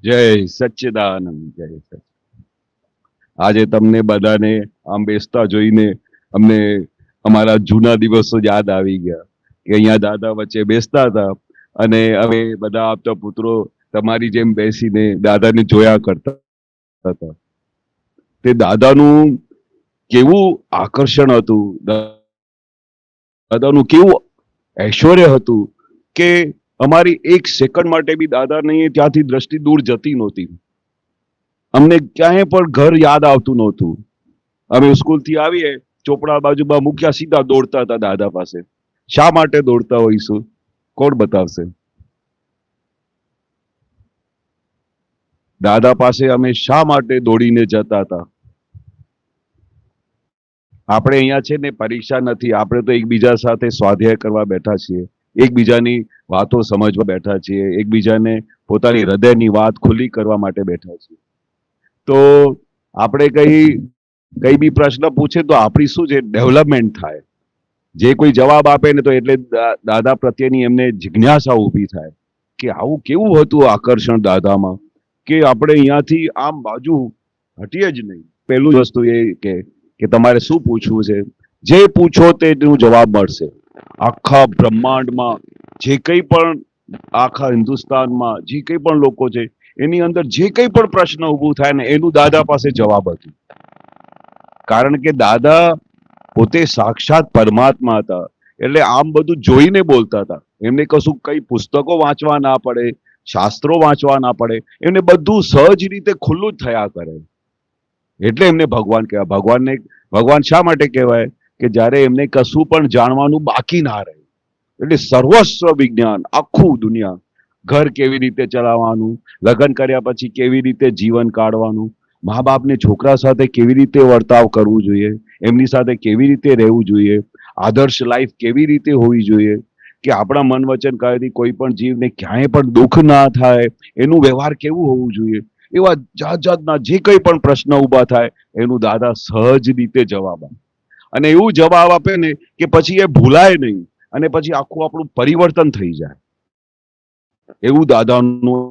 જય સચ્ચિદાનંદ, જય સચ્ચિદાનંદ. આજે તમને બધાને આમ બેસતા જોઈને અમને અમારા જૂના દિવસો યાદ આવી ગયા કે અહીંયા દાદા વચ્ચે બેસતા હતા અને હવે બધા આપતા પુત્રો તમારી જેમ બેસીને દાદાને જોયા કરતા હતા. તે દાદાનું કેવું આકર્ષણ હતું, દાદાનું કેવું ઐશ્વર્ય હતું કે અમારી એક સેકન્ડ માટે બી દાદાની ત્યાંથી દ્રષ્ટિ દૂર જતી નહોતી. અમને ક્યાંય પણ ઘર યાદ આવતું નહોતું. અમે સ્કૂલથી આવીએ, ચોપડા બાજુમાં મૂક્યા, સીધા દોડતા હતા દાદા પાસે. શા માટે દોડતા હોઈશું? કોણ બતાવશે? દાદા પાસે અમે શા માટે દોડીને જતા હતા? આપણે અહીંયા છે ને પરીક્ષા નથી, આપણે તો એકબીજા સાથે સ્વાધ્યાય કરવા બેઠા છીએ, એકબીજાની વાતો સમજવા બેઠા છીએ, એકબીજાને પોતાની હૃદયની વાત ખુલ્લી કરવા માટે બેઠા છીએ. તો આપણે કઈ બી પ્રશ્ન પૂછે તો આપણી શું છે, ડેવલપમેન્ટ થાય. જે કોઈ જવાબ આપે ને તો એટલે દાદા પ્રત્યેની એમને જિજ્ઞાસા ઊભી થાય કે આવું કેવું હતું આકર્ષણ દાદામાં કે આપણે અહીંયાથી આમ બાજુ હટીએ જ નહીં. પહેલું વસ્તુ એ કે તમારે શું પૂછવું છે, જે પૂછો તેનું જવાબ મળશે. આખા બ્રહ્માંડમાં જે કંઈ પણ, આખા હિન્દુસ્તાનમાં જે કંઈ પણ લોકો છે એની અંદર જે કંઈ પણ પ્રશ્ન ઊભું થાય ને એનું દાદા પાસે જવાબ હતું. કારણ કે દાદા પોતે સાક્ષાત પરમાત્મા હતા, એટલે આમ બધું જોઈને બોલતા હતા. એમને કશું કઈ પુસ્તકો વાંચવા ના પડે, શાસ્ત્રો વાંચવા ના પડે, એમને બધું સહજ રીતે ખુલ્લું જ થયા કરે. એટલે એમને ભગવાન કહેવાય. ભગવાન શા માટે કહેવાય? કે જ્યારે એમને કશું પણ જાણવાનું બાકી ના રહે. એટલે સર્વસ્વ વિજ્ઞાન, આખું દુનિયા, ઘર કેવી રીતે ચલાવવાનું, લગ્ન કર્યા પછી કેવી રીતે જીવન કાઢવાનું, મા બાપને છોકરા સાથે કેવી રીતે વર્તાવ કરવું જોઈએ, એમની સાથે કેવી રીતે રહેવું જોઈએ, આદર્શ લાઈફ કેવી રીતે હોવી જોઈએ, કે આપણા મન વચન કાયથી કોઈ પણ જીવને ક્યાંય પણ દુઃખ ના થાય, એનું વ્યવહાર કેવું હોવું જોઈએ, એવા જાત જાતના જે કંઈ પણ પ્રશ્ન ઊભા થાય એનું દાદા સહજ રીતે જવાબ આપે. અને એવું જવાબ આપે ને કે પછી એ ભૂલાય નહીં અને પછી આખું આપણું પરિવર્તન થઈ જાય. એવું દાદાનું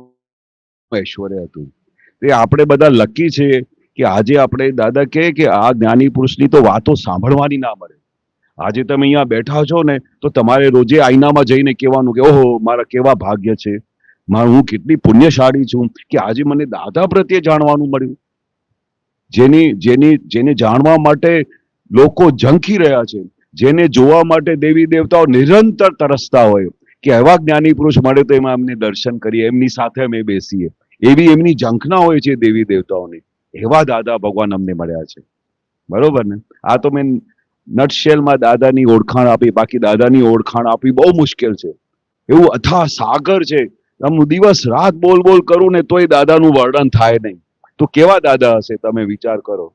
ઐશ્વર્ય હતું. તે આપણે બધા લકી છે કે આજે આપણે દાદા કહે કે આ જ્ઞાની પુરુષની તો વાતો સાંભળવાની ના મળે. આજે તમે અહીંયા બેઠા છો ને તો તમારે રોજે આઈનામાં જઈને કહેવાનું કે ઓહો મારા કેવા ભાગ્ય છે, હું કેટલી પુણ્યશાળી છું કે આજે મને દાદા પ્રત્યે જાણવાનું મળ્યું. જેને જાણવા માટે લોકો ઝંખી રહ્યા છે, જેને જોવા માટે દેવી દેવતાઓ નિરંતર તરસતા હોય કે એવા જ્ઞાની પુરુષ મળે તો એમાં એમને દર્શન કરીએ, એમની સાથે અમે બેસીએ, એવી એમની ઝંખના હોય છે દેવી દેવતાઓની. એવા દાદા ભગવાન અમને મળ્યા છે. બરોબર ને? આ તો મેં નટશેલમાં દાદાની ઓળખાણ આપી, બાકી દાદાની ઓળખાણ આપવી બહુ મુશ્કેલ છે. એવું અથા સાગર છે, હું દિવસ રાત બોલ બોલ કરું ને તોય દાદાનું વર્ણન થાય નહીં. તો કેવા દાદા હશે તમે વિચાર કરો.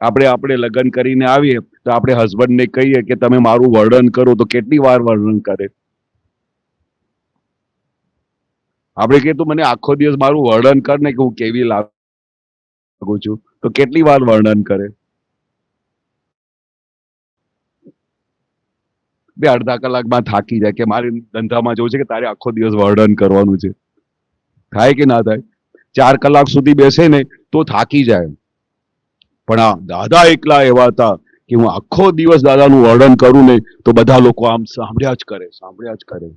આપણે લગ્ન કરીને આવીએ તો આપણે હસબન્ડને કહીએ કે તમે મારું વર્ણન કરો તો કેટલી વાર વર્ણન કરે. આપણે કે તું મને આખો દિવસ મારું વર્ણન કર ને કે હું કેવી લાગુ છું, તો કેટલી વાર વર્ણન કરે. બે અડધા કલાકમાં થાકી જાય કે મારે ધંધામાં જવું છે કે તારે આખો દિવસ વર્ણન કરવાનું છે. થાય કે ના થાય? 4 કલાક સુધી બેસે ને તો થાકી જાય. પણ આ દાદા એકલા એવા હતા કે હું આખો દિવસ દાદાનું વર્ણન કરું ને તો બધા લોકો આમ સાંભળ્યા જ કરે, સાંભળ્યા જ કરે.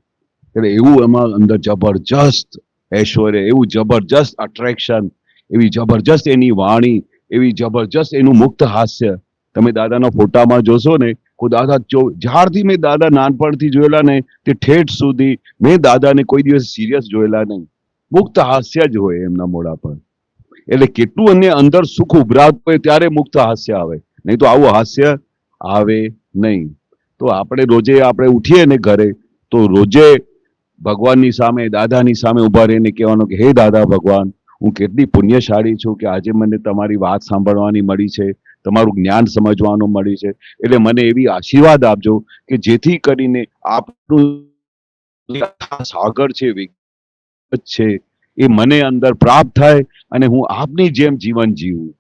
એટલે એવું એમાં અંદર જબરજસ્ત ઐશ્વર્ય, એવું જબરજસ્ત અટ્રેક્શન, એવી જબરજસ્ત એની વાણી, એવી જબરજસ્ત એનું મુક્ત હાસ્ય. તમે દાદાના ફોટામાં જોશો ને, દાદા જ્યારથી મેં દાદા નાનપણથી જોયેલા ને તે ઠેઠ સુધી મેં દાદાને કોઈ દિવસ સિરિયસ જોયેલા નહીં. મુક્ત હાસ્ય જ હોય એમના મોઢા પર. એટલે કેટલું એને અંદર સુખ ઉભરાતું હોય ત્યારે મુક્ત હાસ્ય આવે, નહીં તો આવું હાસ્ય આવે નહીં. તો આપણે રોજે આપણે ઉઠીએ ને ઘરે તો રોજે ભગવાનની સામે, દાદાની સામે ઉભા રહીને કહેવાનું કે હે દાદા ભગવાન, હું કેટલી પુણ્યશાળી છું કે આજે મને તમારી વાત સાંભળવાની મળી છે, તમારું જ્ઞાન સમજવાનું મળી છે. એટલે મને એવી આશીર્વાદ આપજો કે જેથી કરીને આપનું સાગર છે એ મને અંદર પ્રાપ્ત થાય અને હું આપની જેમ જીવન જીવું.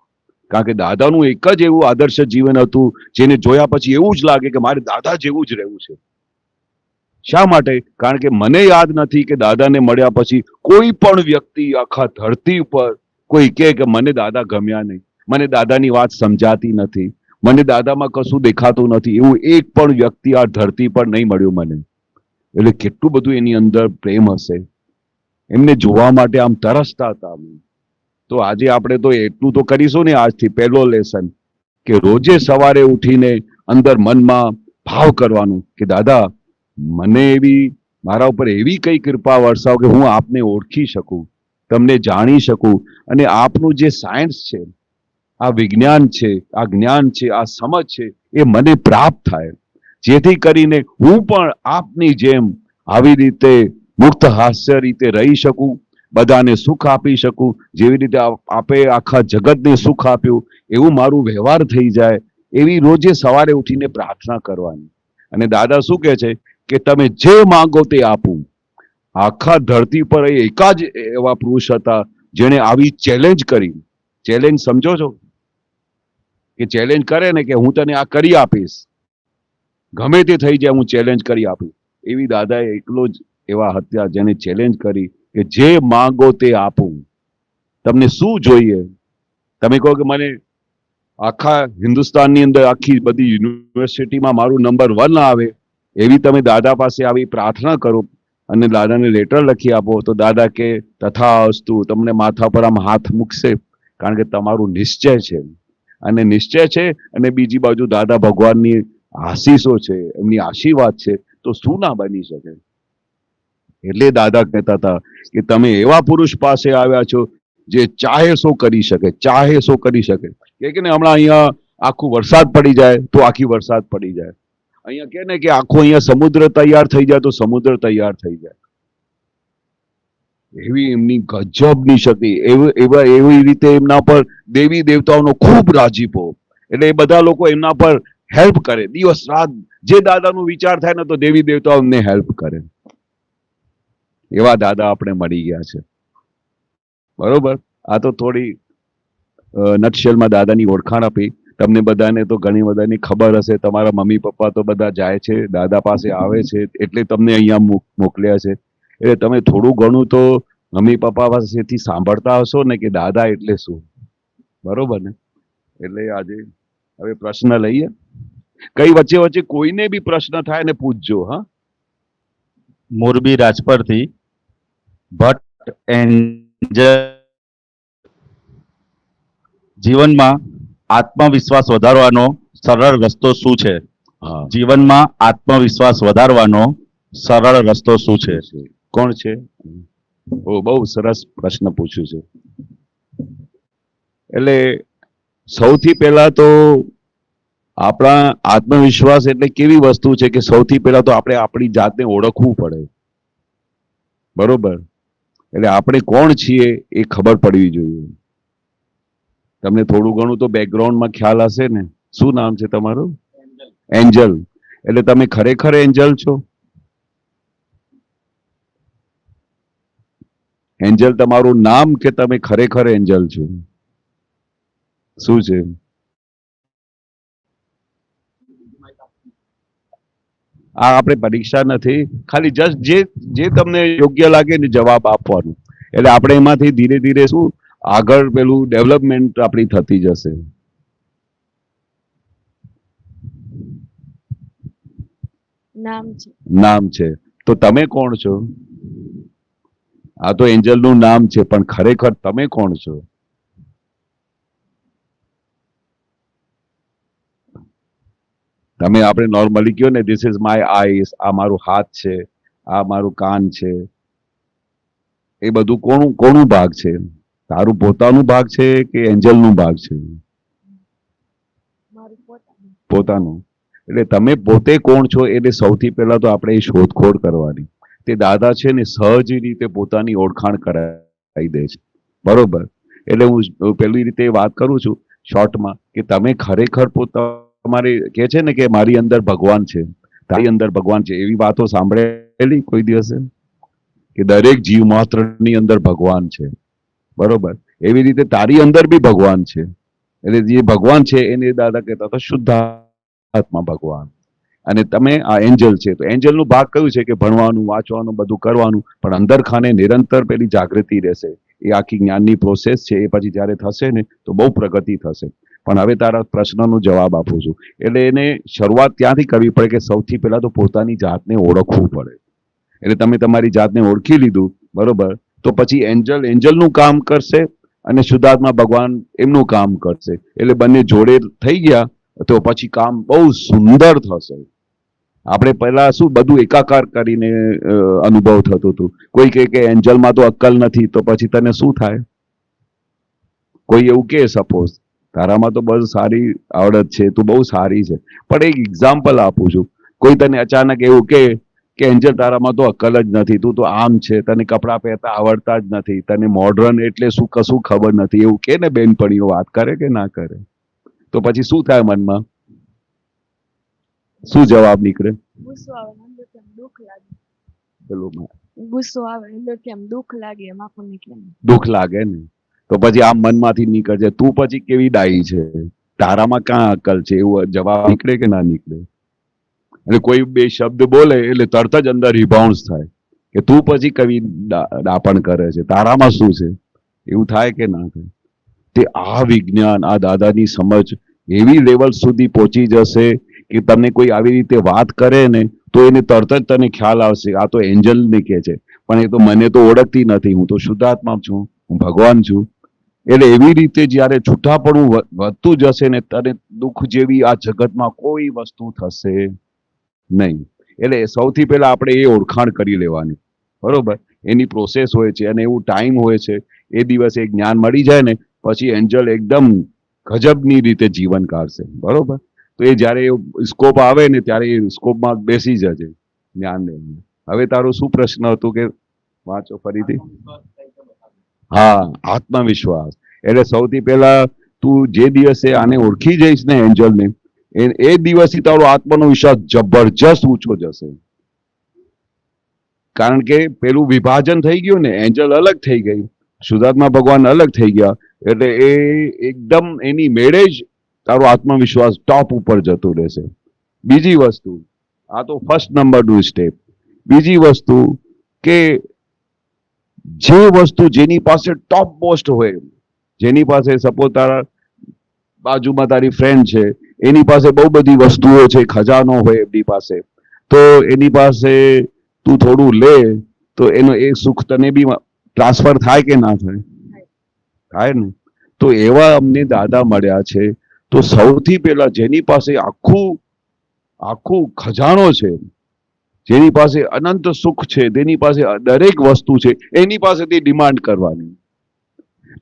કારણ કે દાદાનું એક જ એવું આદર્શ જીવન હતું જેને જોયા પછી એવું જ લાગે કે મારે દાદા જેવું જ રહેવું છે. શા માટે? કારણ કે મને યાદ નથી કે દાદાને મળ્યા પછી કોઈ પણ વ્યક્તિ આખા ધરતી ઉપર કોઈ કહે કે મને દાદા ગમ્યા નહીં, મને દાદાની વાત સમજાતી નથી, મને દાદામાં કશું દેખાતું નથી, એવું એક પણ વ્યક્તિ આ ધરતી પર નહીં મળ્યું મને. એટલે કેટલું બધું એની અંદર પ્રેમ હશે, એમને જોવા માટે આમ તરસતા હતા. તો આજે આપણે તો એટલું તો કરીશું ને આજથી પહેલો લેસન કે રોજે સવારે ઉઠીને અંદર મનમાં ભાવ કરવાનું કે દાદા મને એવી મારા ઉપર એવી કઈ કૃપા વરસાવ કે હું આપને ઓળખી શકું, તમને જાણી શકું, અને આપનું જે સાયન્સ છે, આ વિજ્ઞાન છે, આ જ્ઞાન છે, આ સમજ છે, એ મને પ્રાપ્ત થાય, જેથી કરીને હું પણ આપની જેમ આવી રીતે મુક્ત હાસ્ય રીતે રહી શકું, બધાને સુખ આપી શકું, જેવી રીતે આપે આખા જગતને સુખ આપ્યું એવું મારું વ્યવહાર થઈ જાય, એવી રોજે સવારે ઉઠીને પ્રાર્થના કરવાની. અને દાદા શું કહે છે કે તમે જે માંગો તે આપું. આખા ધરતી પર એકા જ એવા પુરુષ હતા જેણે આવી ચેલેન્જ કરી. ચેલેન્જ સમજો છો કે ચેલેન્જ કરે ને કે હું તને આ કરી આપીશ, ગમે તે થઈ જાય હું ચેલેન્જ કરી આપીશ. એવી દાદાએ એકલો જ એવા હતા જેને ચેલેન્જ કરી કે જે માંગો તે આપું. તમને શું જોઈએ? તમે કહો કે મને આખા હિન્દુસ્તાનની અંદર આખી બધી યુનિવર્સિટીમાં મારું નંબર 1 આવે, એવી તમે દાદા પાસે આવી પ્રાર્થના કરો અને દાદાને લેટર લખી આપો, તો દાદા કે તથાસ્તુ, તમને માથા પર આમ હાથ મૂકશે, કારણ કે તમારું નિશ્ચય છે. અને નિશ્ચય છે અને બીજી બાજુ દાદા ભગવાનની આશીષો છે, એમની આશીર્વાદ છે, તો શું ના બની શકે? એટલે દાદા કહેતા હતા કે તમે એવા પુરુષ પાસે આવ્યા છો જે ચાહે સો કરી શકે, ચાહે સો કરી શકે. કે ને હમણાં અહીંયા આખું વરસાદ પડી જાય તો આખી વરસાદ પડી જાય, અહીંયા કે ને કે આખો અહીંયા સમુદ્ર તૈયાર થઈ જાય તો સમુદ્ર તૈયાર થઈ જાય. એવી એમની ગજબની શક્તિ, એવી રીતે એમના પર દેવી દેવતાઓનો ખૂબ રાજીપો, એટલે એ બધા લોકો એમના પર હેલ્પ કરે દિવસ રાત. જે દાદાનો વિચાર થાય ને તો દેવી દેવતાઓ એમને હેલ્પ કરે. એવા દાદા આપણે મળી ગયા છે. બરોબર. આ તો થોડી નટશેલમાં દાદાની ઓળખાણ આપી. તમને બધાને તો ઘણી બધાની ખબર હશે, તમારા મમ્મી પપ્પા તો બધા જાય છે દાદા પાસે આવે છે એટલે તમને અહીંયા મોકલ્યા છે. એટલે તમે થોડું ઘણું તો મમ્મી પપ્પા પાસેથી સાંભળતા હશો ને કે દાદા એટલે શું. બરોબર ને? એટલે આજે હવે પ્રશ્ન લઈએ. કઈ વચ્ચે વચ્ચે કોઈને બી પ્રશ્ન થાય ને પૂછજો. હા, મોરબી રાજપરથી ભટ્ટ એન્જલ. જીવનમાં આત્મવિશ્વાસ વધારવાનો સરળ રસ્તો શું છે? હા, જીવનમાં આત્મવિશ્વાસ વધારવાનો સરળ રસ્તો શું છે? કોણ છે? ઓ, બહુ સરસ પ્રશ્ન પૂછ્યું છે. એટલે સૌથી પહેલા તો આપણા આત્મવિશ્વાસ એટલે કેવી વસ્તુ છે કે સૌથી પહેલા તો આપણે આપણી જાતને ઓળખવું પડે. બરોબર? એટલે આપણે કોણ છીએ એ ખબર પડવી જોઈએ. તમને થોડું ઘણું તો બેકગ્રાઉન્ડમાં ખ્યાલ હશે ને. શું નામ છે તમારું? એન્જલ. એટલે તમે ખરેખર એન્જલ છો? એન્જલ તમારું નામ કે તમે ખરેખર એન્જલ છો? શું છે? આ આપણે પરીક્ષા નથી, ખાલી જસ્ટ જે તમને યોગ્ય લાગે ને જવાબ આપવાનું. એટલે આપણે એમાંથી ધીરે ધીરે શું આગળ પેલું ડેવલપમેન્ટ આપણી થતી જશે. નામ છે તો તમે કોણ છો? આ તો એન્જલનું નામ છે, પણ ખરેખર તમે કોણ છો? તમે આપણે નોર્મલી કહો ને ધીસ ઇઝ માય આઈસ, આ મારું હાથ છે, આ મારું કાન છે, એ બધું કોનું ભાગ છે? તારું પોતાનું ભાગ છે કે એન્જલનું ભાગ છે? પોતાનું. એટલે તમે પોતે કોણ છો એટલે સૌથી પહેલા તો આપણે એ શોધખોળ કરવાની. તે દાદા છે ને સહજ રીતે પોતાની ઓળખાણ કરાવી દે છે. બરોબર? એટલે હું પેલી રીતે વાત કરું છું શોર્ટમાં કે તમે ખરેખર તમારે કે છે ને કે મારી અંદર ભગવાન છે, તારી અંદર ભગવાન છે, એવી વાતો સાંભળેલી કોઈ દિવસે કે દરેક જીવ માત્રની અંદર ભગવાન છે. બરોબર? એવી રીતે તારી અંદર બી ભગવાન છે. એટલે જે ભગવાન છે એને દાદા કહેતા હતા શુદ્ધાત્મા ભગવાન. અને તમે આ એન્જલ છે, તો એન્જલનું ભાગ કયું છે કે ભણવાનું, વાંચવાનું, બધું કરવાનું, પણ અંદર ખાને નિરંતર પેલી જાગૃતિ રહેશે. એ આખી જ્ઞાનની પ્રોસેસ છે, એ પછી જ્યારે થશે ને તો બહુ પ્રગતિ થશે. પણ હવે તારા પ્રશ્નનો જવાબ આપું છું. એટલે એને શરૂઆત ત્યાંથી કરવી પડે કે સૌથી પહેલા તો પોતાની જાતને ઓળખવું પડે. એટલે તમે તમારી જાતને ઓળખી લીધું, બરોબર, તો પછી એન્જલનું કામ કરશે અને શુદ્ધાત્મા ભગવાન એમનું કામ કરશે. એટલે બંને જોડે થઈ ગયા તો પછી કામ બહુ સુંદર થશે. આપણે પહેલા શું બધું એકાકાર કરીને અનુભવ થતું હતું. કોઈ કહે કે એન્જલમાં તો અક્કલ નથી, તો પછી તને શું થાય? કોઈ એવું કે સપોઝ તારામાં તો બહુ સારી આવડત છે, તું બહુ સારી છે, પણ એક એક્ઝામ્પલ આપું છું. કોઈ તને અચાનક એવું કે એન્જલ તારામાં તો અક્કલ જ નથી, તું તો આમ છે, તને કપડાં પહેરતા આવડતા જ નથી, તને મોડર્ન એટલે શું કશું ખબર નથી, એવું કે ને બેનપણીઓ વાત કરે કે ના કરે? તો પછી શું થાય મનમાં? શું જવાબ નીકળે? ગુસ્સો આવે અંદરથી આમ દુઃખ લાગે. પેલું ગુસ્સો આવે અંદરથી આમ દુઃખ લાગે એમ આપણને કેમ દુઃખ લાગે ને, તો પછી આમ મનમાંથી નીકળશે, તું પછી કેવી ડાઈ છે, તારામાં ક્યાં અકલ છે, એવું જવાબ નીકળે કે ના નીકળે? એટલે કોઈ બે શબ્દ બોલે એટલે તરત જ અંદર રિબાઉન્સ થાય કે તું પછી કવિ દાપણ કરે છે, તારામાં શું છે? એવું થાય કે ના થાય? તે આ વિજ્ઞાન, આ દાદાની સમજ એવી લેવલ સુધી પહોંચી જશે કે તમને કોઈ આવી રીતે વાત કરે ને તો એને તરત જ તને ખ્યાલ આવશે આ તો એન્જલ ને કે છે, પણ એ તો મને તો ઓળખતી નથી, હું તો શુદ્ધાત્મા છું, હું ભગવાન છું. એટલે એવી રીતે જ્યારે છૂટાપણું વધતું જશે ને તને દુઃખ જેવી આ જગતમાં કોઈ વસ્તુ થશે નહીં. એટલે સૌથી પહેલા આપણે એ ઓળખાણ કરી લેવાની, બરોબર? એની પ્રોસેસ હોય છે અને એવું ટાઈમ હોય છે. એ દિવસે જ્ઞાન મળી જાય ને પછી એન્જલ એકદમ ગજબની રીતે જીવન કાઢશે, બરોબર? તો એ જ્યારે સ્કોપ આવે ને ત્યારે એ સ્કોપમાં બેસી જશે જ્ઞાન લઈને. હવે તારો શું પ્રશ્ન હતું કે વાંચો ફરીથી? હા, આત્મવિશ્વાસ. એટલે સૌથી પહેલા તું જે દિવસે આને ઓળખી જઈશ ને એન્જલને, એ દિવસથી તારો આત્મનો વિશ્વાસ જબરજસ્ત ઊંચો જશે. કારણ કે પેલું વિભાજન થઈ ગયું ને, એન્જલ અલગ થઈ ગઈ, શુદ્ધાત્મા ભગવાન અલગ થઈ ગયા, એટલે એ એકદમ એની મેળે જ તારો આત્મવિશ્વાસ ટોપ ઉપર જતો રહેશે. બીજી વસ્તુ, આ તો ફર્સ્ટ નંબરનું સ્ટેપ. બીજી વસ્તુ કે જે વસ્તુ જેની પાસે ટોપ પોસ્ટ હોય, જેની પાસે સપોઝ તારા બાજુમાં તારી ફ્રેન્ડ છે, એની પાસે બહુ બધી વસ્તુઓ છે, ખજાનો હોય એમની પાસે, તો એની પાસે તું થોડું લે તો એનો એ સુખ તને બી ટ્રાન્સફર થાય કે ના થાય? થાય ને. તો એવા અમને દાદા મળ્યા છે. તો સૌથી પહેલા જેની પાસે આખું ખજાનો છે, જેની પાસે અનંત સુખ છે, જેની પાસે દરેક વસ્તુ છે, એની પાસેથી ડિમાન્ડ કરવાની.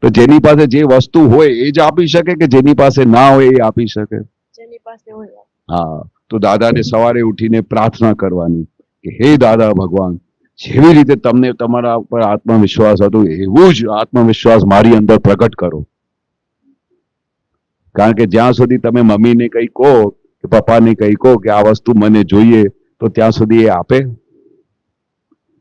તો જેની પાસે જે વસ્તુ હોય એ જ આપી શકે કે જેની પાસે ના હોય એ આપી શકે? જેની પાસે હોય. હા, તો દાદાને સવારે ઉઠીને પ્રાર્થના કરવાની કે હે દાદા ભગવાન, જેવી રીતે તમને તમારા ઉપર આત્મવિશ્વાસ હતો એવું જ આત્મવિશ્વાસ મારી અંદર પ્રગટ કરો. કારણ કે જ્યાં સુધી તમે મમ્મીને કંઈ કહો કે પપ્પાને કંઈ કહો કે આ વસ્તુ મને જોઈએ, તો ત્યાં સુધી એ આપે?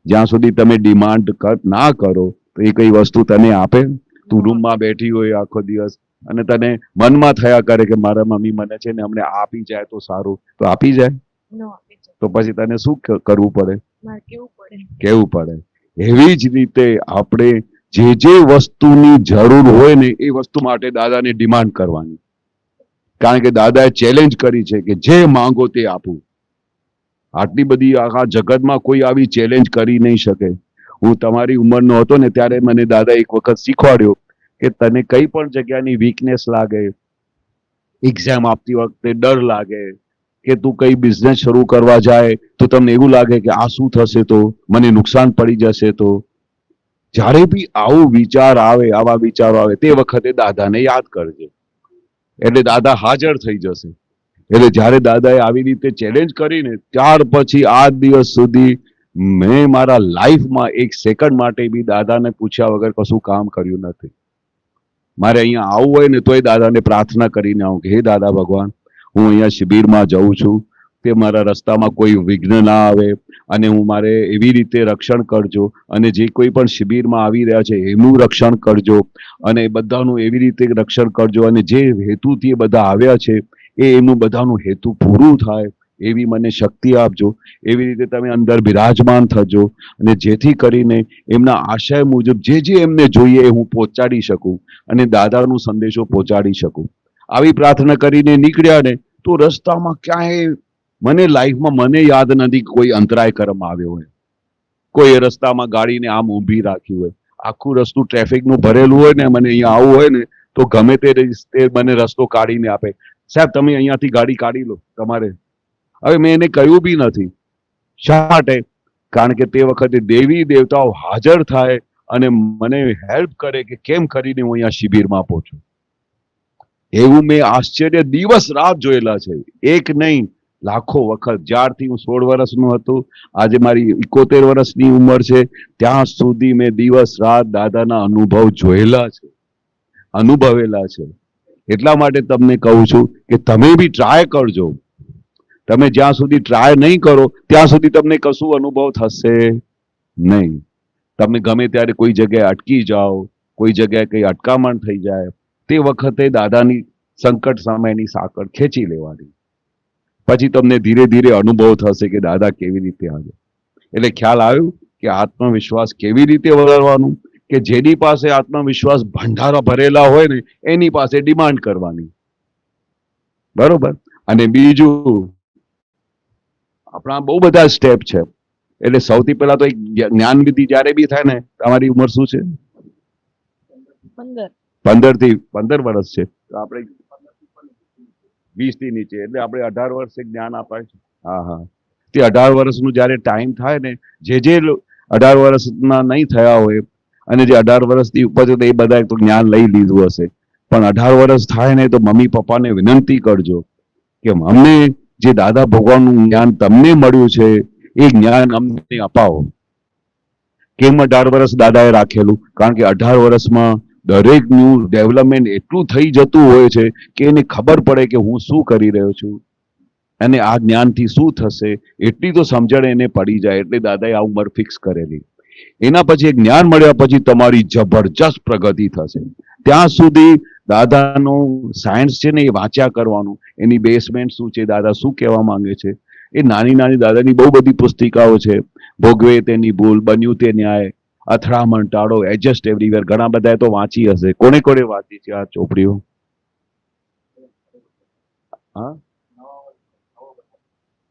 જ્યાં સુધી તમે ડિમાન્ડ ના કરો તો એ કઈ વસ્તુ તને આપે? તું રૂમમાં બેઠી હોય આખો દિવસ અને તને મનમાં થયા કરે કે મારા મમ્મી મને છે ને હમણે આપી જાય તો સારું, તો આપી જાય? તો પછી તને શું કરવું પડે? કેવું પડે. એવી જ રીતે આપણે જે વસ્તુની જરૂર હોય ને એ વસ્તુ માટે દાદાને ડિમાન્ડ કરવાની. કારણ કે દાદાએ ચેલેન્જ કરી છે કે જે માંગો તે આપું. આટલી બધી આખા જગતમાં કોઈ આવી ચેલેન્જ કરી નહીં શકે. હું તમારી ઉંમરનો હતો ને ત્યારે મને દાદા એક વખત શીખવાડ્યો કે તને કઈ પણ જગ્યાની વીકનેસ લાગે, એક્ઝામ આપતી વખતે ડર લાગે, કે તું કઈ બિઝનેસ શરૂ કરવા જાય તો તમને એવું લાગે કે આ શું થશે, તો મને નુકસાન પડી જશે, તો જ્યારે બી આવું વિચાર આવે, આવા વિચારો આવે તે વખતે દાદાને યાદ કરજે, એટલે દાદા હાજર થઈ જશે. એટલે જ્યારે દાદાએ આવી રીતે ચેલેન્જ કરીને ત્યાર પછી આજ દિવસ સુધી મેં મારા લાઈફમાં એક સેકન્ડ માટે બી દાદાને પૂછ્યા વગર કશું કામ કર્યું નથી. મારે અહીંયા આવવું હોય ને તોય દાદાને પ્રાર્થના કરીને આવું કે હે દાદા ભગવાન, હું અહીંયા શિબિરમાં જાઉં છું, તે મારા રસ્તામાં કોઈ વિઘ્ન ના આવે અને હું મારે એવી રીતે રક્ષણ કરજો, અને જે કોઈ પણ શિબિરમાં આવી રહ્યા છે એનું રક્ષણ કરજો, અને બધાનું એવી રીતે રક્ષણ કરજો, અને જે હેતુથી બધા આવ્યા છે એ એમનું બધાનું હેતુ પૂરું થાય એવી મને શક્તિ આપજો, એવી રીતે તમે અંદર બિરાજમાન થજો, અને જેથી કરીને એમના આશય મુજબ જે એમને જોઈએ એ હું પહોંચાડી શકું અને દાદાનો સંદેશો પહોંચાડી શકું. આવી પ્રાર્થના કરીને નીકળ્યા ને તો રસ્તામાં ક્યાંય મને લાઈફમાં મને યાદ નથી કોઈ અંતરાય કરવામાં આવ્યો હોય, કોઈ રસ્તામાં ગાડીને આમ ઊભી રાખી હોય. આખું રસ્તું ટ્રાફિકનું ભરેલું હોય ને મને અહીંયા આવવું હોય ને તો ગમે તે રસ્તે મને રસ્તો કાઢીને આપે, સાહેબ તમે અહીંયાથી ગાડી કાઢી લો તમારે. હવે મેં એને કહ્યું બી નથી. શા માટે? કારણ કે તે વખતે દેવી દેવતાઓ હાજર થાય અને મને હેલ્પ કરે કે કેમ કરીને હું અહીંયા શિબિરમાં પહોંચું. એવું મેં આશ્ચર્ય દિવસ રાત જોયેલા છે, એક નહીં લાખો વખત. જ્યારથી હું 16 વર્ષનો હતો, આજે મારી 71 વર્ષની ઉંમર છે, ત્યાં સુધી મેં દિવસ રાત દાદાના અનુભવ જોયેલા છે, અનુભવેલા છે. એટલા માટે તમને કહું છું કે તમે બી ટ્રાય કરજો. તમે જ્યાં સુધી ટ્રાય નહીં કરો ત્યાં સુધી તમને કશું અનુભવ થશે નહીં. તમે ગમે ત્યારે કોઈ જગ્યાએ અટકી જાઓ, કોઈ જગ્યાએ કઈ અટકામણ થઈ જાય, તે વખતે દાદાની સંકટ સમયની સાંકળ ખેંચી લેવાની. પછી તમને ધીરે ધીરે અનુભવ થશે કે દાદા કેવી રીતે આવે. એટલે ખ્યાલ આવ્યું કે આત્મવિશ્વાસ કેવી રીતે વધારવાનું, કે જેની પાસે આત્મવિશ્વાસ ભંડારા ભરેલા હોય ને એની પાસે ડિમાન્ડ કરવાની. બરોબર. અને બીજું આપણા બહુ બધા સ્ટેપ છે. એટલે સૌથી પહેલા તો એક જ્ઞાન વિધિ જ્યારે બી થાય ને, તમારી ઉંમર શું છે? 15 વર્ષ છે તો આપણે 20 થી નીચે, એટલે આપણે 18 વર્ષે જ્ઞાન અપાય છે. હા હા, તે 18 વર્ષનું જ્યારે ટાઈમ થાય ને, જે 18 વર્ષના નહીં થયા હોય અને જે 18 વર્ષથી ઉપર છે એ બધા તો જ્ઞાન લઈ લીધું હશે, પણ 18 વર્ષ થાય ને તો મમ્મી પપ્પાને વિનંતી કરજો કે અમને જે દાદા ભગવાનનું જ્ઞાન તમને મળ્યું છે એ જ્ઞાન અમને અપાવો. કેમ 18 વર્ષ દાદાએ રાખેલું? કારણ કે 18 વર્ષમાં દરેકનું ડેવલપમેન્ટ એટલું થઈ જતું હોય છે કે એને ખબર પડે કે હું શું કરી રહ્યો છું અને આ જ્ઞાનથી શું થશે, એટલી તો સમજણ એને પડી જાય. એટલે દાદાએ આ ઉંમર ફિક્સ કરેલી. એના પછી જ્ઞાન મળ્યા પછી તમારી જબરજસ્ત પ્રગતિ થશે. ત્યાં સુધી દાદાનું સાયન્સ છે ને એ વાંચ્યા કરવાનું, એની બેસમેન્ટ શું છે, દાદા શું કહેવા માંગે છે. એ નાની નાની દાદાની બહુ બધી પુસ્તિકાઓ છે. ભોગવે તેની ભૂલ, બન્યું તે ન્યાય, અથડામણ ટાળો, એડજસ્ટ એવરીવેર, ઘણા બધાએ તો વાંચી હશે. કોને કોને વાંચી છે આ ચોપડીઓ? હા,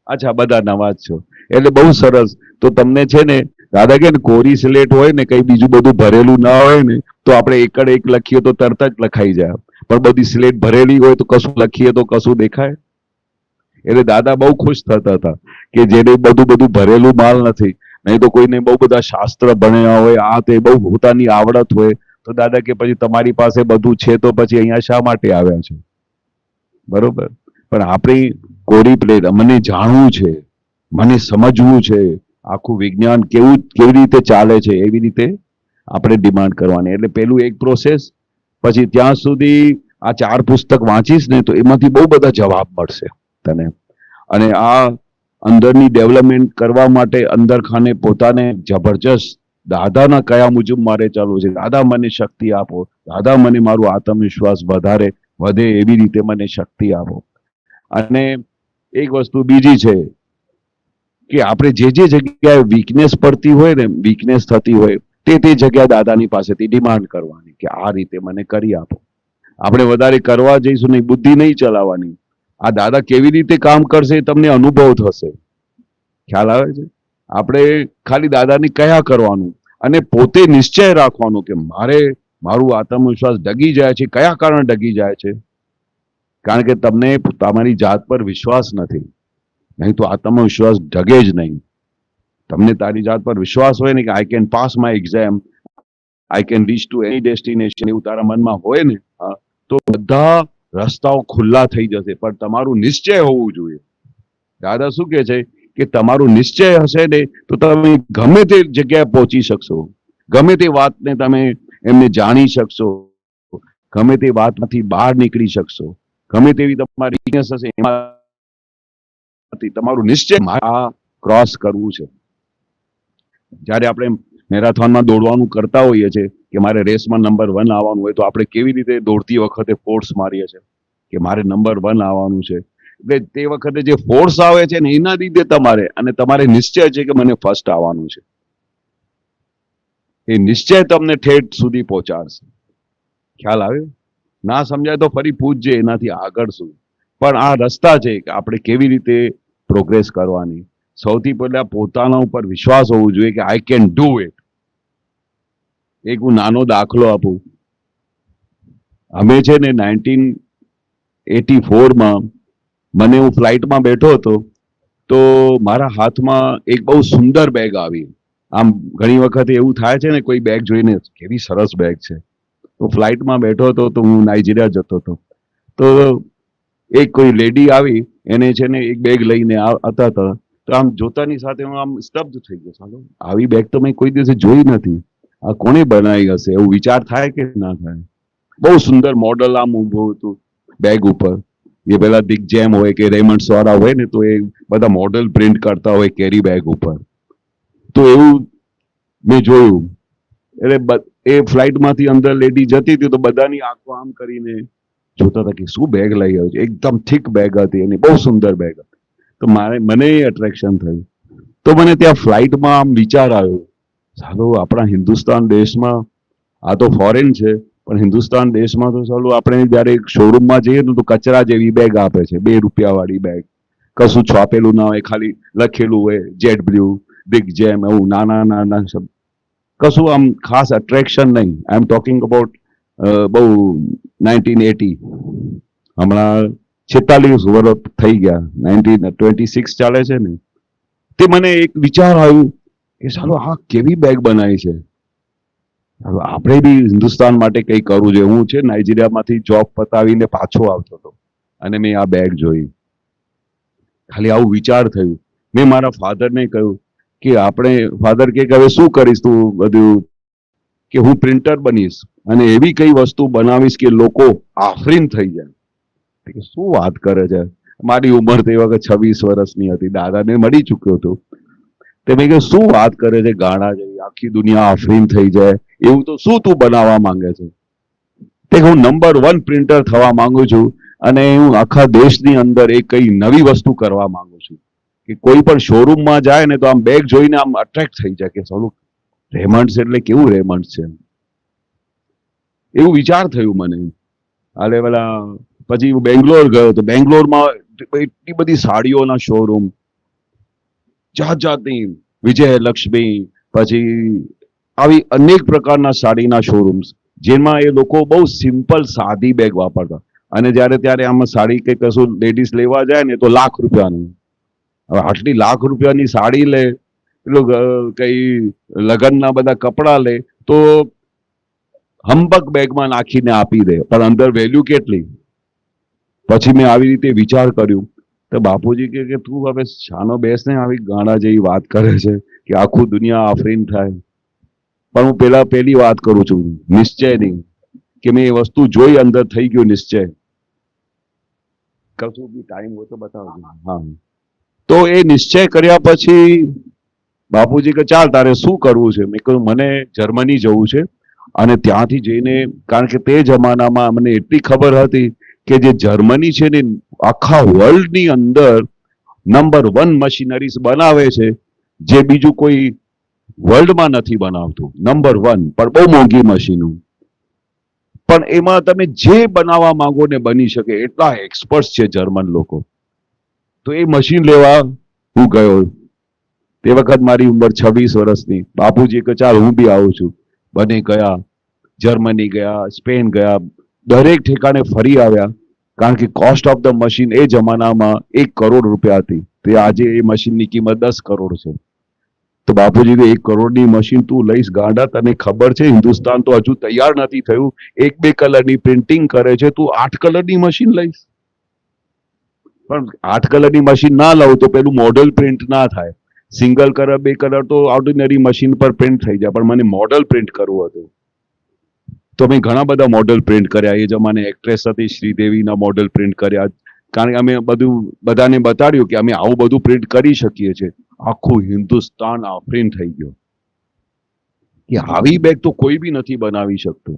અચ્છા, બધા નવા જ છો, એટલે બહુ સરસ. તો તમને છે ને દાદા કે કોરી સ્લેટ હોય ને, કઈ બીજું બધું ભરેલું ના હોય ને, તો આપણે એકડ એક લખીએ તો તરત જ લખાઈ જાય. પણ બધી સ્લેટ ભરેલી હોય તો કશું લખીએ તો કશું દેખાય. એટલે દાદા બહુ ખુશ થતા હતા કે જેને બધું ભરેલું માલ નથી. નહીં તો કોઈને બહુ બધા શાસ્ત્ર ભણ્યા હોય, આ તે બહુ પોતાની આવડત હોય, તો દાદા કે પછી તમારી પાસે બધું છે તો પછી અહીંયા શા માટે આવ્યા છે? બરોબર. પણ આપણી કોરી પ્લેટ, મને જાણવું છે, મને સમજવું છે, આખું વિજ્ઞાન કેવી રીતે ચાલે છે એવી રીતે આપણે ડિમાન્ડ કરવાની. એટલે પેલું એક પ્રોસેસ. પછી ત્યાં સુધી આ 4 પુસ્તક વાંચીશ ને તો એમાંથી બહુ બધા જવાબ મળશે તને. અને આ અંદરની ડેવલપમેન્ટ કરવા માટે અંદર ખાને પોતાને જબરજસ્ત દાદાના કયા મુજબ મારે ચાલવું છે, દાદા મને શક્તિ આપો, દાદા મને મારું આત્મવિશ્વાસ વધે એવી રીતે મને શક્તિ આપો. અને એક વસ્તુ બીજી છે કે આપણે જે જગ્યાએ વીકનેસ પડતી હોય ને, વીકનેસ થતી હોય, તે જગ્યાએ દાદાની પાસેથી ડિમાન્ડ કરવાની કે આ રીતે મને કરી આપો. આપણે વધારે કરવા જઈશું નહીં, બુદ્ધિ નહીં ચલાવવાની. આ દાદા કેવી રીતે કામ કરશે એ તમને અનુભવ થશે. ખ્યાલ આવે છે? આપણે ખાલી દાદાની કયા કરવાનું અને પોતે નિશ્ચય રાખવાનો કે મારું આત્મવિશ્વાસ ડગી જાય છે. કયા કારણ ડગી જાય છે? કારણ કે તમને તમારી જાત પર વિશ્વાસ નથી. નહીં તો આત્મવિશ્વાસ ડગે જ નહીં. તમને તારી જાત પર વિશ્વાસ હોય ને કે I can pass my exam, I can rich two any destination, એવું તારા મનમાં હોય ને, તો બધા રસ્તાઓ ખુલ્લા થઈ જશે. પણ તમારું નિશ્ચય હોવું જોઈએ. દાદા શું કહે છે કે તમારું નિશ્ચય હશે ને તો તમે ગમે તે જગ્યાએ પહોંચી શકશો, ગમે તે વાતને તમે એમને જાણી શકશો, ગમે તે વાતમાંથી બહાર નીકળી શકશો. ગમે તેવી તમારી વીકનેસ હશે એમાંથી તમારું નિશ્ચય આ ક્રોસ કરવું છે. જ્યારે આપણે મેરેથોનમાં દોડવાનું કરતા હોઈએ છીએ કે મારે રેસમાં નંબર 1 આવવાનું હોય, તો આપણે કેવી રીતે દોડતી વખતે ફોર્સ મારીએ છીએ કે મારે નંબર 1 આવવાનું છે. એટલે તે વખતે જે ફોર્સ આવે છે ને એના લીધે તમારે નિશ્ચય છે કે મને ફર્સ્ટ આવવાનું છે. એ નિશ્ચય તમને ઠેઠ સુધી પહોંચાડશે. ખ્યાલ આવ્યો? ના સમજાય તો ફરી પૂછજે એનાથી આગળ શું. પણ આ રસ્તા છે કે આપણે કેવી રીતે પ્રોગ્રેસ કરવાની. સૌથી પહેલા પોતાના ઉપર વિશ્વાસ હોવો જોઈએ કે આઈ કેન ડુ ઇટ. એક હું નાનો દાખલો આપું. અમે છે ને 1984માં મને હું ફ્લાઇટમાં બેઠો હતો તો મારા હાથમાં એક બહુ સુંદર બેગ આવી. આમ ઘણી વખત એવું થાય છે ને કોઈ બેગ જોઈને કેવી સરસ બેગ છે. તો ફ્લાઇટમાં બેઠો હતો તો હું નાઇજીરિયા જતો હતો. તો એક કોઈ લેડી આવી એને છે ને એક બેગ લઈને આવતા હતા. તો આમ જોતાની સાથે હું આમ સ્તબ્ધ થઈ ગયો. ચાલો આવી બેગ તો મેં કોઈ દિવસે જોઈ નથી. આ કોણે બનાવી હશે એવું વિચાર થાય કે ના થાય. બહુ સુંદર મોડલ આમ ઊભું હતું બેગ ઉપર. એ પેલા દિગ્જેમ હોય કે રેમન્ડ્સ વાળા હોય ને તો એ બધા મોડલ પ્રિન્ટ કરતા હોય કેરી બેગ ઉપર. તો એવું મેં જોયું. એટલે એ ફ્લાઇટમાંથી અંદર લેડી જતી હતી તો બધાની આંખો આમ કરીને જોતા હતા કે શું બેગ લઈ આવ્યો છે. એકદમ થીક બેગ હતી એની, બહુ સુંદર બેગ હતી. તો મને એટ્રેક્શન થયું. તો મને ત્યાં ફ્લાઇટમાં આમ વિચાર આવ્યો, ચાલો આપણા હિન્દુસ્તાન દેશમાં આ તો ફોરેન છે પણ હિન્દુસ્તાન દેશમાં તો ચાલો આપણે જયારે શોરૂમમાં જઈએ ને તો કચરા જેવી બેગ આપે છે, 2 રૂપિયા વાળી બેગ. કશું છાપેલું ના હોય, ખાલી લખેલું હોય જેટ બ્લુ, દિગ્જેમ, એવું નાના નાના શબ્દ. કશું આમ ખાસ અટ્રેક્શન નહીં. આઈ એમ ટોકિંગ અબાઉટ બહુ 1980. હમણાં 46 વર્ષ થઈ ગયા, 1926 ચાલે છે ને. તે મને એક વિચાર આવ્યું કે ચાલો આ કેવી બેગ બનાવી છે. આપણે બી હિન્દુસ્તાન માટે કંઈ કરવું જોઈએ. હું છે નાઇજીરિયામાંથી જોબ પતાવીને પાછો આવતો હતો અને મેં આ બેગ જોઈ. ખાલી આવું વિચાર થયું. મેં મારા ફાધરને કહ્યું કે ફાધર કે હવે શું કરીશ તું બધું? કે હું પ્રિન્ટર બનીશ અને એવી કઈ વસ્તુ બનાવીશ કે લોકો આફરીન થઈ જાય. શું વાત કરે છે? મારી ઉંમર તે વખત 26 વર્ષની હતી. દાદાને મળી ચૂક્યો હતો. તે મેં કહ્યું શું વાત કરે છે ગાણા જેવી, આખી દુનિયા આફરીન થઈ જાય એવું તો શું તું બનાવવા માંગે છે? તે હું નંબર 1 પ્રિન્ટર થવા માંગુ છું અને હું આખા દેશની અંદર એક કઈ નવી વસ્તુ કરવા માંગુ છું કે કોઈ પણ શોરૂમમાં જાય ને તો આમ બેગ જોઈને આમ અટ્રેક્ટ થઈ જાય કે ચાલો રેમન્ડ્સ એટલે કેવું રેમન્ડ્સ છે. એવું વિચાર થયું મને. હાલે પેલા પછી હું બેંગ્લોર ગયો તો બેંગ્લોરમાં એટલી બધી સાડીઓના શોરૂમ, જાત જાતની વિજયલક્ષ્મી, પછી આવી અનેક પ્રકારના સાડીના શોરૂમ્સ જેમાં એ લોકો બહુ સિમ્પલ સાદી બેગ વાપરતા. અને ત્યારે આમાં સાડી કે કશું લેડીઝ લેવા જાય ને તો લાખ રૂપિયાનું. હવે આટલી લાખ રૂપિયાની સાડી લે, પેલું કઈ લગ્નના બધા કપડા લે તો હંબક બેગમાં નાખીને આપી દે, પણ અંદર વેલ્યુ કેટલી. પછી મેં આવી રીતે વિચાર કર્યું તો બાપુજી કે તું હવે શાનો બેસને આવી ગાણા જેવી વાત કરે છે કે આખું દુનિયા આફરીન થાય. પણ હું પહેલી વાત કરું છું, નિશ્ચયની, કે મેં એ વસ્તુ જોઈ, અંદર થઈ ગયો નિશ્ચય. કશું બી ટાઈમ હોય તો બતાવજો. હા, તો એ નિશ્ચય કર્યા પછી બાપુજી કે ચાલ તારે શું કરવું છે? મેં કહ્યું મને જર્મની જવું છે અને ત્યાંથી જઈને, કારણ કે તે જમાનામાં મને એટલી ખબર હતી કે જે જર્મની છે ને આખા વર્લ્ડની અંદર નંબર 1 મશીનરીઝ બનાવે છે જે બીજું કોઈ વર્લ્ડમાં નથી બનાવતું. નંબર 1, પણ બહુ મોંઘી મશીનો. પણ એમાં તમે જે બનાવવા માંગો ને બની શકે એટલા એક્સપર્ટ છે જર્મન લોકો. તો એ મશીન લેવા હું ગયો. તે વખત મારી ઉંમર 26 વર્ષની. બાપુજી કે ચાલ હું બી આવું છું. બને ગયા, જર્મની ગયા, સ્પેન ગયા, દરેક ઠેકાણે ફરી આવ્યા. કારણ કે કોસ્ટ ઓફ ધ મશીન એ જમાનામાં 1 કરોડ રૂપિયા હતી. તે આજે એ મશીનની કિંમત 10 કરોડ છે. તો બાપુજી કે 1 કરોડની મશીન તું લઈશ ગાંડા? તને ખબર છે હિન્દુસ્તાન તો હજુ તૈયાર નથી થયું, 1-2 કલરની પ્રિન્ટિંગ કરે છે, તું 8 કલરની મશીન લઈશ? પણ 8 કલરની મશીન ના લઉં તો પેલું મોડલ પ્રિન્ટ ના થાય. સિંગલ કલર 2 કલર તો ઓર્ડિનરી મશીન પર પ્રિન્ટ થઈ જાય, પણ મને મોડલ પ્રિન્ટ કરવું હતું. તો મેં ઘણા બધા મોડલ પ્રિન્ટ કર્યા. એ જમાને એક્ટ્રેસ હતી શ્રીદેવીના મોડલ પ્રિન્ટ કર્યા. કારણ કે અમે બધાને બતાડ્યું કે અમે આવું બધું પ્રિન્ટ કરી શકીએ છીએ. આખું હિન્દુસ્તાન આફરીન થઈ ગયો કે આવી બેગ તો કોઈ બી નથી બનાવી શકતું.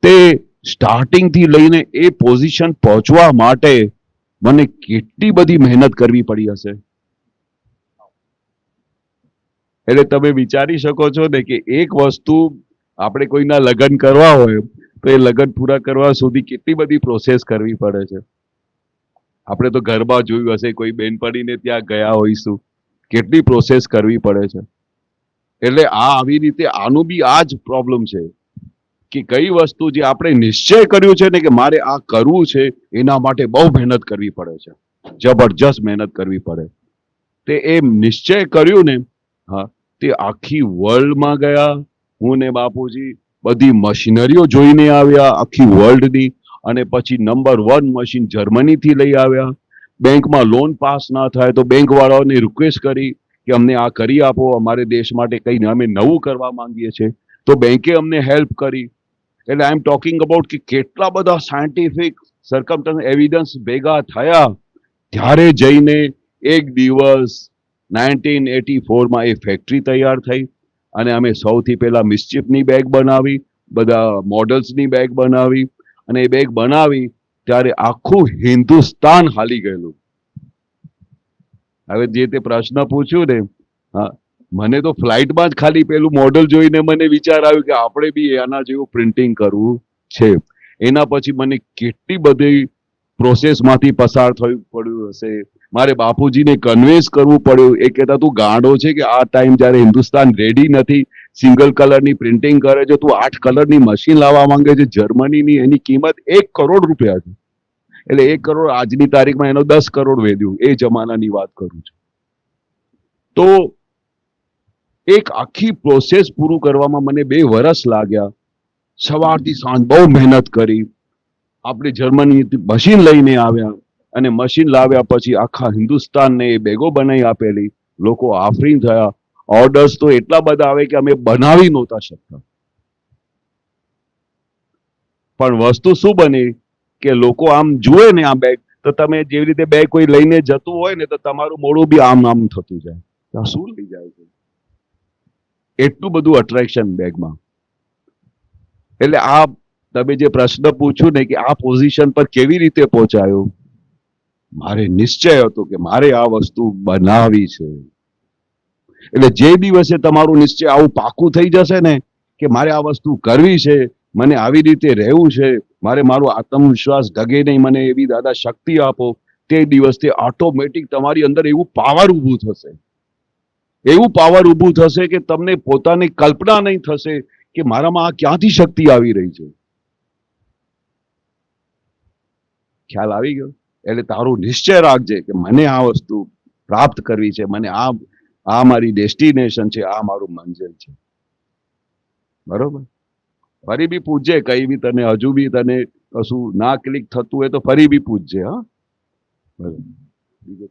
તે સ્ટાર્ટિંગ થી લઈને એ પોઝિશન પહોંચવા માટે મને કેટલી બધી મહેનત કરવી પડી હશે. એટલે તમે વિચારી શકો છો ને કે એક વસ્તુ આપણે કોઈના લગ્ન કરવા હોય તો એ લગ્ન પૂરા કરવા સુધી કેટલી બધી પ્રોસેસ કરવી પડે છે. આપણે તો ઘરમાં જોયું હશે, કોઈ બેનપણીને ત્યાં ગયા હોઈશું, કેટલી પ્રોસેસ કરવી પડે છે. એટલે આ આવી રીતે આનું બી આ જ પ્રોબ્લેમ છે કે કઈ વસ્તુ જે આપણે નિશ્ચય કર્યું છે ને કે મારે આ કરવું છે, એના માટે બહુ મહેનત કરવી પડે છે, જબરજસ્ત મહેનત કરવી પડે. તે એ નિશ્ચય કર્યું ને, હા, તે આખી વર્લ્ડમાં ગયા. હું ને બાપુજી બધી મશીનરીઓ જોઈને આવ્યા આખી વર્લ્ડની, અને પછી નંબર 1 મશીન જર્મનીથી લઈ આવ્યા. બેંકમાં લોન પાસ ના થાય તો બેંક વાળાઓને રિક્વેસ્ટ કરી કે અમને આ કરી આપો, અમારે દેશ માટે કંઈ અમે નવું કરવા માંગીએ છીએ. તો બેંકે અમને હેલ્પ કરી. એટલે આઈ એમ ટોકિંગ અબાઉટ કે કેટલા બધા સાયન્ટિફિક સર્કમસ્ટન્સ એવિડન્સ ભેગા થયા, ત્યારે જઈને એક દિવસ 1984માં એ ફેક્ટરી તૈયાર થઈ. અને અમે સૌથી પહેલા મિસ્ચીફની બેગ બનાવી, બધા મોડલ્સની બેગ બનાવી, અને એ બેગ બનાવી ત્યારે આખું હિન્દુસ્તાન હાલી ગયેલું. હવે જે તે પ્રશ્ન પૂછ્યું ને, હા, મને તો ફ્લાઇટમાં જ ખાલી પેલું મોડલ જોઈને મને વિચાર આવ્યો કે આપણે બી આના જેવું પ્રિન્ટિંગ કરવું છે. એના પછી મને કેટલી બધી પ્રોસેસમાંથી પસાર થવું પડ્યું હશે. મારે બાપુજીને કન્વિન્સ કરવું પડ્યું. એ કહેતા તું ગાંડો છે કે આ ટાઈમ જ્યારે હિન્દુસ્તાન રેડી નથી, સિંગલ કલરની પ્રિન્ટિંગ કરે છે, તું 8 કલરની મશીન લાવવા માંગે છે જર્મનીની, એની કિંમત 1 કરોડ રૂપિયા છે. એટલે 1 કરોડ આજની તારીખમાં એનો 10 કરોડ વેલ્યુ, એ જમાનાની વાત કરું છું. તો એક આખી પ્રોસેસ પૂરું કરવામાં મને 2 વર્ષ લાગ્યા. સવારથી સાંજ બહુ મહેનત કરી. આપણે જર્મનીથી મશીન લઈને આવ્યા, અને મશીન લાવ્યા પછી આખા હિન્દુસ્તાનને એ બેગો બનાવી આપેલી. લોકો આફરીન થયા. ઓર્ડર્સ તો એટલા બધા આવે કે અમે બનાવી નહોતા શકતા. પણ વસ્તુ શું બની કે લોકો આમ જુએ ને આ બેગ, તો તમે જેવી રીતે બેગ કોઈ લઈને જતું હોય ને તો તમારું મોઢું બી આમ આમ થતું જાય, આ શું લઈ જાય છે, એટલું બધું અટ્રેક્શન બેગમાં. એટલે આ તમે જે પ્રશ્ન પૂછ્યું ને કે આ પોઝિશન પર કેવી રીતે પહોંચાયો, મારે નિશ્ચય હતો કે મારે આ વસ્તુ બનાવી છે. એટલે જે દિવસે તમારું નિશ્ચય આવું પાકું થઈ જશે ને કે મારે આ વસ્તુ કરવી છે, મને આવી રીતે રહેવું છે, મારે મારો આત્મવિશ્વાસ ડગે નહીં, મને એવી દાદા શક્તિ આપો, તે દિવસથી ઓટોમેટિક તમારી અંદર એવું પાવર ઊભું થશે, એવું પાવર ઊભું થશે કે તમને પોતાની કલ્પના નહીં થશે કે મારામાં આ ક્યાંથી શક્તિ આવી રહી છે. ખ્યાલ આવી ગયો? એટલે તારું નિશ્ચય રાખજે કે મને આ વસ્તુ પ્રાપ્ત કરવી છે, મને આ મારી ડેસ્ટિનેશન છે, આ મારું મંજિલ છે. બરોબર? ફરી બી પૂછજે, કઈ બી તને હજુ બી તને કશું ના ક્લિક થતું હોય તો ફરી બી પૂછજે. હા, બરોબર.